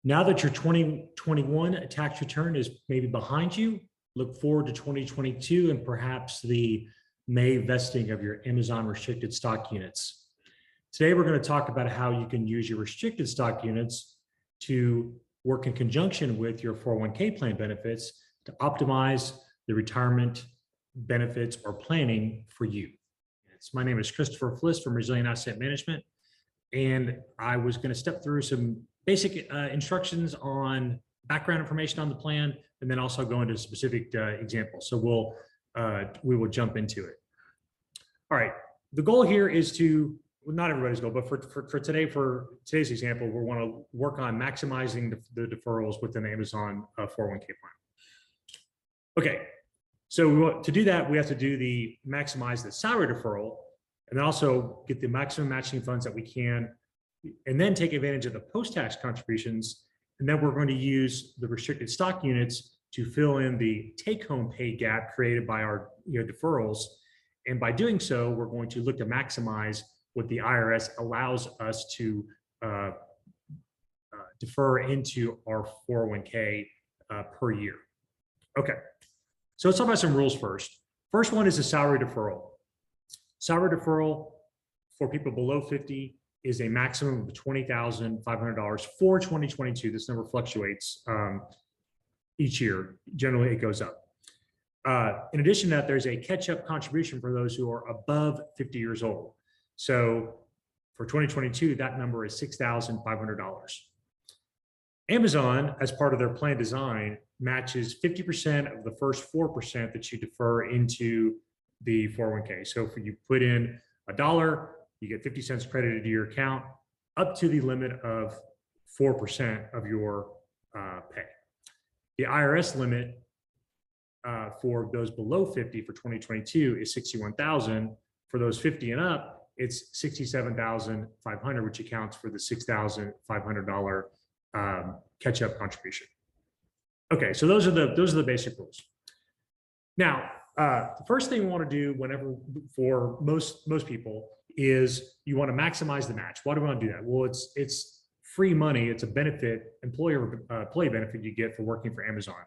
Now that your 2021 tax return is maybe behind you, look forward to 2022 and perhaps the May vesting of your Amazon restricted stock units. Today, we're going to talk about how you can use your restricted stock units to work in conjunction with your 401k plan benefits to optimize the retirement benefits or planning for you. My name is Christopher Fliss from Resilient Asset Management, and I was going to step through some basic instructions on background information on the plan, and then also go into specific examples. So we will jump into it. All right, the goal here is to, well, not everybody's goal, but for today's example, we want to work on maximizing the deferrals within the Amazon 401k plan. Okay, so to do that, we have to maximize the salary deferral, and then also get the maximum matching funds that we can, and then take advantage of the post-tax contributions. And then we're going to use the restricted stock units to fill in the take-home pay gap created by our deferrals. And by doing so, we're going to look to maximize what the IRS allows us to defer into our 401k per year. Okay, so let's talk about some rules first. First one is the salary deferral. Salary deferral for people below 50 is a maximum of $20,500 for 2022. This number fluctuates each year. Generally, it goes up. In addition to that, there's a catch-up contribution for those who are above 50 years old. So for 2022, that number is $6,500. Amazon, as part of their plan design, matches 50% of the first 4% that you defer into the 401k. So if you put in $1, you get 50 cents credited to your account up to the limit of 4% of your pay. The IRS limit for those below 50 for 2022 is $61,000. For those 50 and up, it's $67,500, which accounts for the $6,500 catch-up contribution. Okay, so those are the basic rules. Now, the first thing we want to do for most people is you want to maximize the match. Why do we want to do that? Well, it's free money. It's a benefit, employee benefit you get for working for Amazon.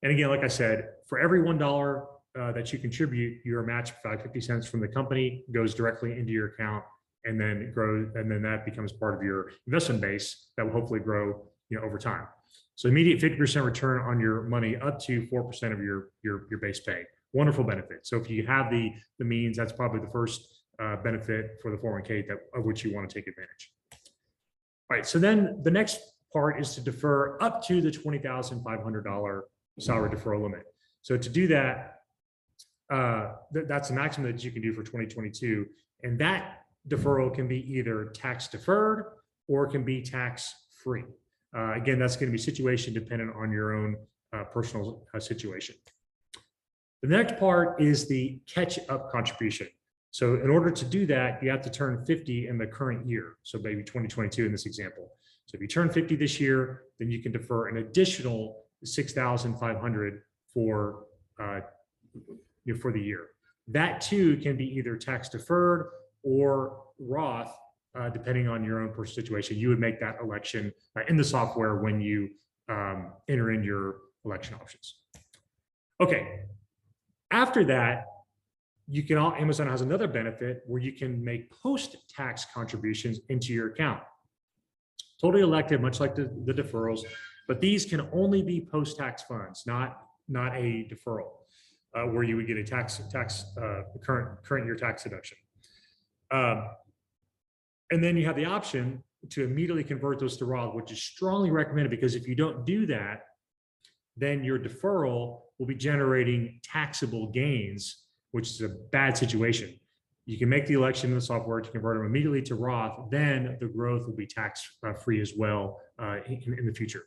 And again, like I said, for every $1 that you contribute, you're matched by 50 cents from the company, goes directly into your account, and then grows, and then that becomes part of your investment base that will hopefully grow over time. So immediate 50% return on your money up to 4% of your base pay. Wonderful benefit. So if you have the means, that's probably the first benefit for the 401k of which you want to take advantage. All right, so then the next part is to defer up to the $20,500 salary deferral limit. So to do that, that's the maximum that you can do for 2022. And that deferral can be either tax deferred or it can be tax free. Again, that's going to be situation dependent on your own personal situation. The next part is the catch-up contribution. So in order to do that, you have to turn 50 in the current year. So maybe 2022 in this example. So if you turn 50 this year, then you can defer an additional $6,500 for the year. That too can be either tax deferred or Roth, depending on your own personal situation. You would make that election in the software when you enter in your election options. Okay. After that, Amazon has another benefit where you can make post-tax contributions into your account. Totally elective, much like the deferrals, but these can only be post-tax funds, not a deferral, where you would get a current year tax deduction. And then you have the option to immediately convert those to Roth, which is strongly recommended, because if you don't do that, then your deferral will be generating taxable gains, which is a bad situation. You can make the election in the software to convert them immediately to Roth, then the growth will be tax-free as well in the future.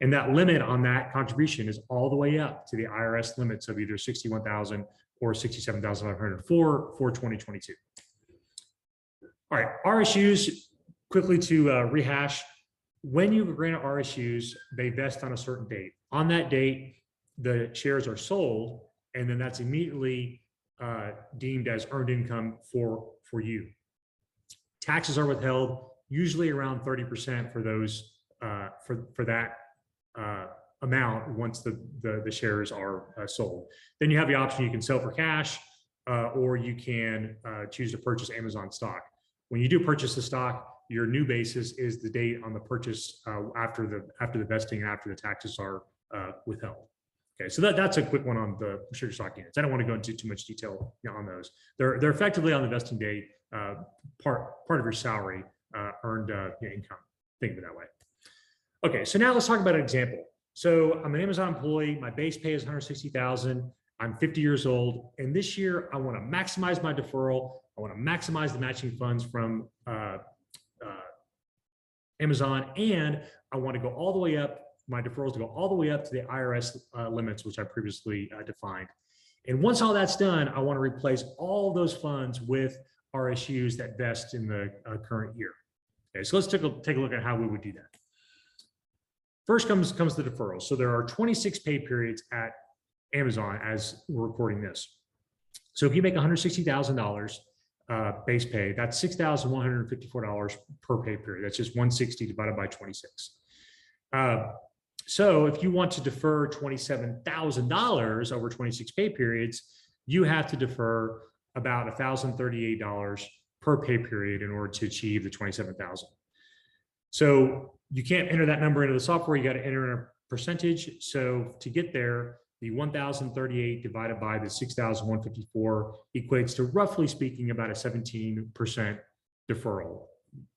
And that limit on that contribution is all the way up to the IRS limits of either $61,000 or $67,500 for 2022. All right, RSUs, quickly to rehash. When you grant RSUs, they vest on a certain date. On that date, the shares are sold, and then that's immediately deemed as earned income for you. Taxes are withheld, usually around 30% for for that amount once the shares are sold. Then you have the option you can sell for cash, or you can choose to purchase Amazon stock. When you do purchase the stock, your new basis is the date on the purchase after the vesting and after the taxes are withheld. Okay, so that's a quick one on the restricted stock units. I don't want to go into too much detail on those. They're effectively on the vesting date, part of your salary, earned income. Think of it that way. Okay, so now let's talk about an example. So I'm an Amazon employee. My base pay is $160,000. I'm 50 years old, and this year I want to maximize my deferral. I want to maximize the matching funds from Amazon, and I want to go all the way up, my deferrals to go all the way up to the IRS limits, which I previously defined. And once all that's done, I want to replace all of those funds with RSUs that vest in the current year. Okay, so let's take a look at how we would do that. First comes the deferrals. So there are 26 pay periods at Amazon as we're recording this. So if you make $160,000 base pay, that's $6,154 per pay period. That's just 160 divided by 26. So if you want to defer $27,000 over 26 pay periods, you have to defer about $1,038 per pay period in order to achieve the $27,000. So you can't enter that number into the software. You got to enter in a percentage. So to get there, the 1,038 divided by the 6,154 equates to, roughly speaking, about a 17% deferral.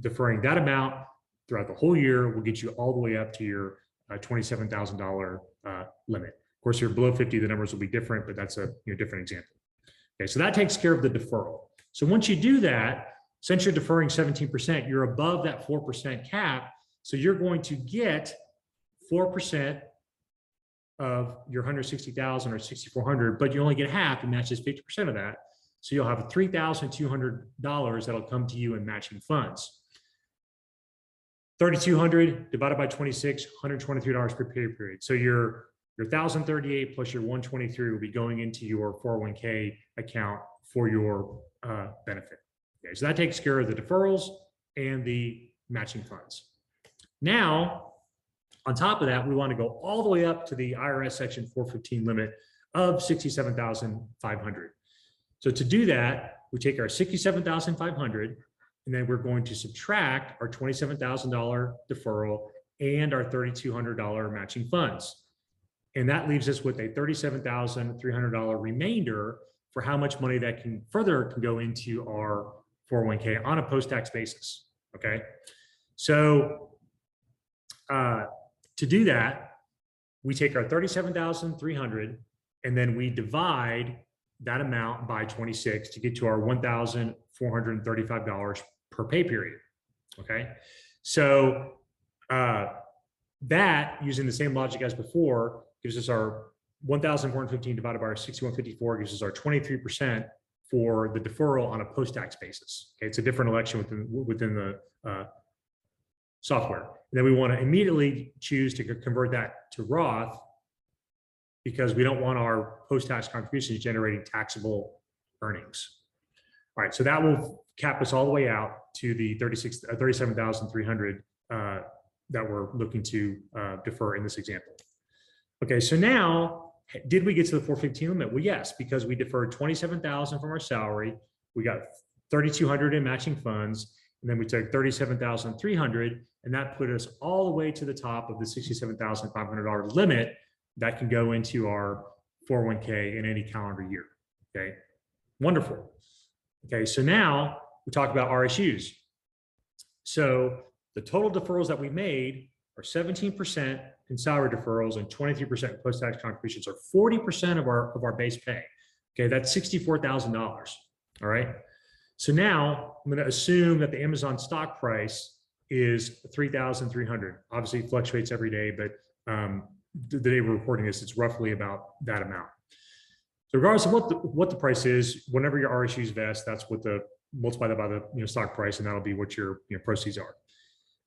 Deferring that amount throughout the whole year will get you all the way up to your $27,000 limit. Of course, if you're below 50, the numbers will be different, but that's a different example. Okay, so that takes care of the deferral. So once you do that, since you're deferring 17%, you're above that 4% cap. So you're going to get 4% of your 160,000 or 6,400, but you only get half, and that's just 50% of that. So you'll have $3,200 that'll come to you in matching funds. 3,200 divided by 26, $123 per pay period. So your 1,038 plus your 123 will be going into your 401k account for your benefit. Okay, so that takes care of the deferrals and the matching funds. Now, on top of that, we want to go all the way up to the IRS Section 415 limit of $67,500. So to do that, we take our $67,500, and then we're going to subtract our $27,000 deferral and our $3,200 matching funds. And that leaves us with a $37,300 remainder for how much money that can go into our 401k on a post-tax basis. Okay, so to do that, we take our $37,300 and then we divide that amount by 26 to get to our $1,435 per pay period. Okay, so that, using the same logic as before, gives us our 1,415 divided by our 6,154, gives us our 23% for the deferral on a post-tax basis. Okay, it's a different election within the software. And then we want to immediately choose to convert that to Roth, because we don't want our post-tax contributions generating taxable earnings. All right, so that will cap us all the way out to the $37,300 that we're looking to defer in this example. Okay, so now, did we get to the 415 limit? Well, yes, because we deferred $27,000 from our salary, we got $3,200 in matching funds, and then we took $37,300, and that put us all the way to the top of the $67,500 limit that can go into our 401k in any calendar year. Okay, wonderful. Okay, so now we talk about RSUs. So the total deferrals that we made are 17% in salary deferrals and 23% in post-tax contributions, or 40% of our base pay. Okay, that's $64,000. All right. So now I'm going to assume that the Amazon stock price is 3,300. Obviously, it fluctuates every day, but the day we're recording this, it's roughly about that amount. So regardless of what the price is, whenever your RSUs vest, that's what multiply that by the stock price, and that'll be what your proceeds are.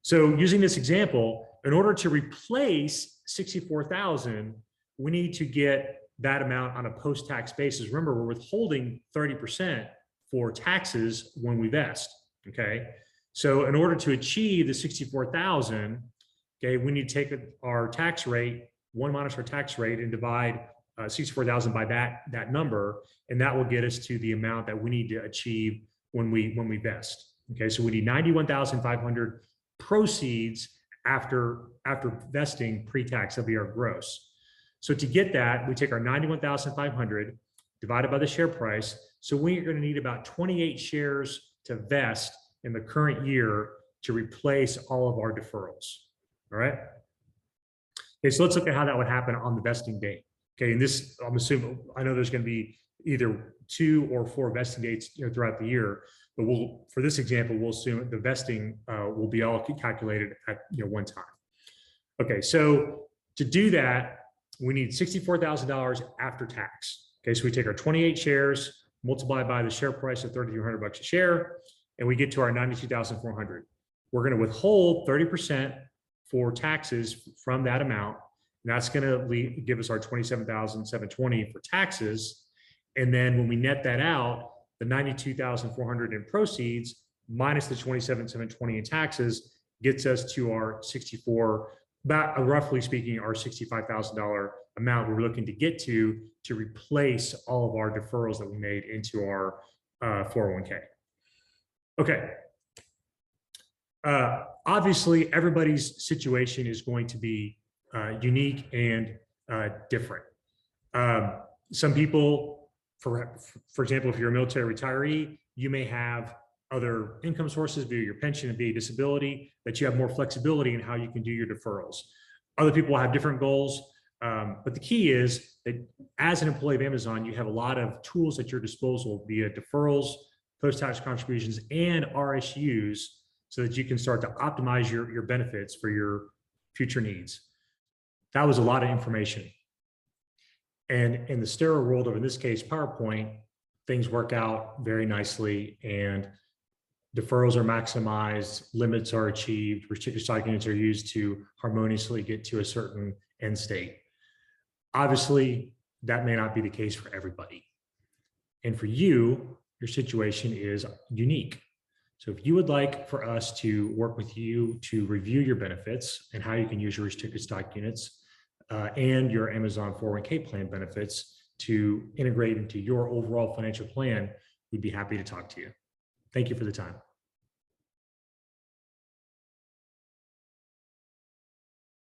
So using this example, in order to replace 64,000, we need to get that amount on a post-tax basis. Remember, we're withholding 30% for taxes when we vest. Okay, so in order to achieve the 64,000, okay, we need to take our tax rate, 1 minus our tax rate, and divide 64,000 by that number, and that will get us to the amount that we need to achieve when we vest. Okay, so we need 91,500 proceeds after vesting pre-tax. That'll be our gross. So to get that, we take our 91,500 divided by the share price. So we're going to need about 28 shares to vest in the current year to replace all of our deferrals. All right. Okay, so let's look at how that would happen on the vesting date. Okay, and this, I'm assuming, I know there's going to be either 2 or 4 vesting dates, throughout the year, but for this example, we'll assume the vesting will be all calculated at one time. Okay, so to do that, we need $64,000 after tax. Okay, so we take our 28 shares, multiply by the share price of $3,300 a share, and we get to our 92,400. We're going to withhold 30% for taxes from that amount. And that's going to give us our 27,720 for taxes. And then when we net that out, the 92,400 in proceeds minus the 27,720 in taxes gets us to our 64, about roughly speaking, our $65,000 amount we're looking to get to replace all of our deferrals that we made into our 401k. Okay. Obviously, everybody's situation is going to be unique and different. Some people, for example, if you're a military retiree, you may have other income sources, be it your pension and be it disability, that you have more flexibility in how you can do your deferrals. Other people have different goals, but the key is that as an employee of Amazon, you have a lot of tools at your disposal via deferrals, post-tax contributions, and RSUs, so that you can start to optimize your benefits for your future needs. That was a lot of information. And in the sterile world of, in this case, PowerPoint, things work out very nicely and deferrals are maximized, limits are achieved, restricted stock units are used to harmoniously get to a certain end state. Obviously, that may not be the case for everybody. And for you, your situation is unique. So if you would like for us to work with you to review your benefits and how you can use your restricted stock units and your Amazon 401k plan benefits to integrate into your overall financial plan, we'd be happy to talk to you. Thank you for the time.